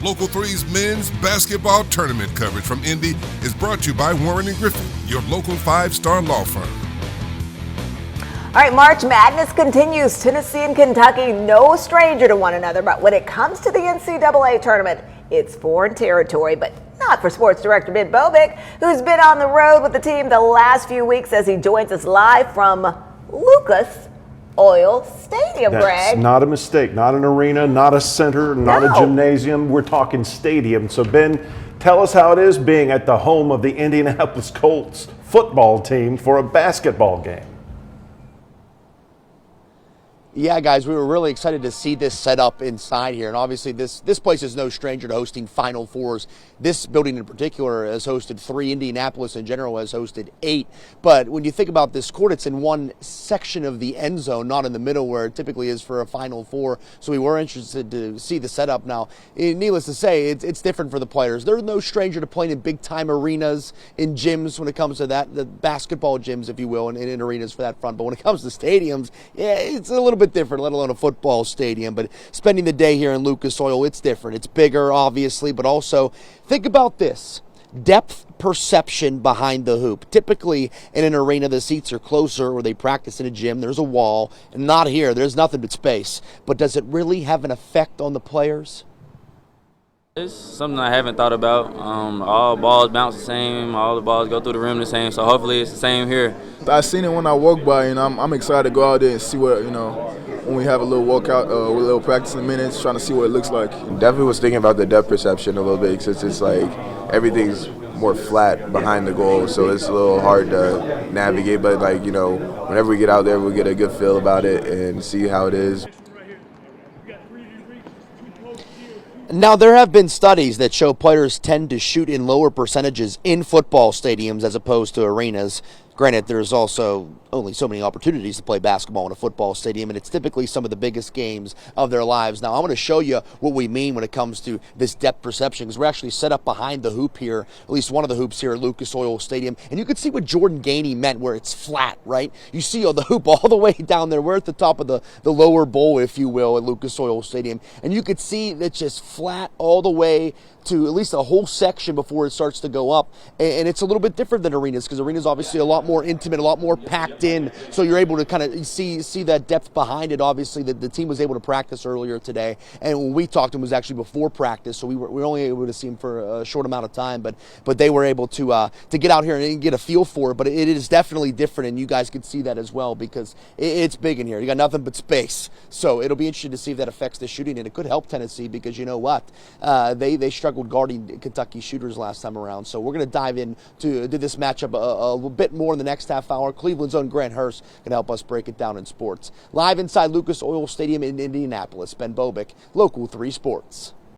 Local 3's men's basketball tournament coverage from Indy is brought to you by Warren & Griffin, your local 5-star law firm. All right, March Madness continues. Tennessee and Kentucky, no stranger to one another, but when it comes to the NCAA tournament, it's foreign territory, but not for sports director Ben Bobick, who's been on the road with the team the last few weeks as he joins us live from Lucas Oil Stadium, Greg. That's not a mistake, not an arena, not a center, not a gymnasium. We're talking stadium. So Ben, tell us how it is being at the home of the Indianapolis Colts football team for a basketball game. Yeah, guys, we were really excited to see this set up inside here. And obviously, this place is no stranger to hosting Final Fours. This building in particular has hosted 3. Indianapolis in general has hosted 8. But when you think about this court, it's in one section of the end zone, not in the middle where it typically is for a Final Four. So we were interested to see the setup. Now, needless to say, it's different for the players. They're no stranger to playing in big-time arenas, in gyms when it comes to that, the basketball gyms, if you will, and in arenas for that front. But when it comes to stadiums, yeah, it's a little bit different, let alone a football stadium. But spending the day here in Lucas Oil, it's different. It's bigger, obviously, but also think about this. Depth perception behind the hoop. Typically in an arena, the seats are closer, or they practice in a gym, there's a wall, and not here. There's nothing but space. But does it really have an effect on the players? It's something I haven't thought about. All balls bounce the same, all the balls go through the rim the same, so hopefully it's the same here. I seen it when I walk by, and I'm excited to go out there and see what, when we have a little workout, with a little practice in the minutes, trying to see what it looks like. Definitely was thinking about the depth perception a little bit, since it's like everything's more flat behind the goal, so it's a little hard to navigate. But whenever we get out there, we'll get a good feel about it and see how it is. Now, there have been studies that show players tend to shoot in lower percentages in football stadiums as opposed to arenas. Granted, there's also only so many opportunities to play basketball in a football stadium, and it's typically some of the biggest games of their lives. Now, I'm going to show you what we mean when it comes to this depth perception, because we're actually set up behind the hoop here, at least one of the hoops here at Lucas Oil Stadium, and you can see what Jordan Gainey meant, where it's flat, right? You see the hoop all the way down there. We're at the top of the lower bowl, if you will, at Lucas Oil Stadium, and you could see that's just flat all the way to at least a whole section before it starts to go up. And it's a little bit different than arenas, because arenas obviously a lot more intimate, a lot more packed in, so you're able to kind of see that depth behind it. Obviously, the team was able to practice earlier today, and when we talked to them, it was actually before practice, so we were only able to see them for a short amount of time, but they were able to get out here and get a feel for it. But it is definitely different, and you guys could see that as well, because it's big in here. You got nothing but space, so it'll be interesting to see if that affects the shooting, and it could help Tennessee, because you know what, they struggled guarding Kentucky shooters last time around. So we're going to dive into this matchup a little bit more in the next half hour. Cleveland's own Grant Hurst can help us break it down in sports. Live inside Lucas Oil Stadium in Indianapolis, Ben Bobick, Local 3 Sports.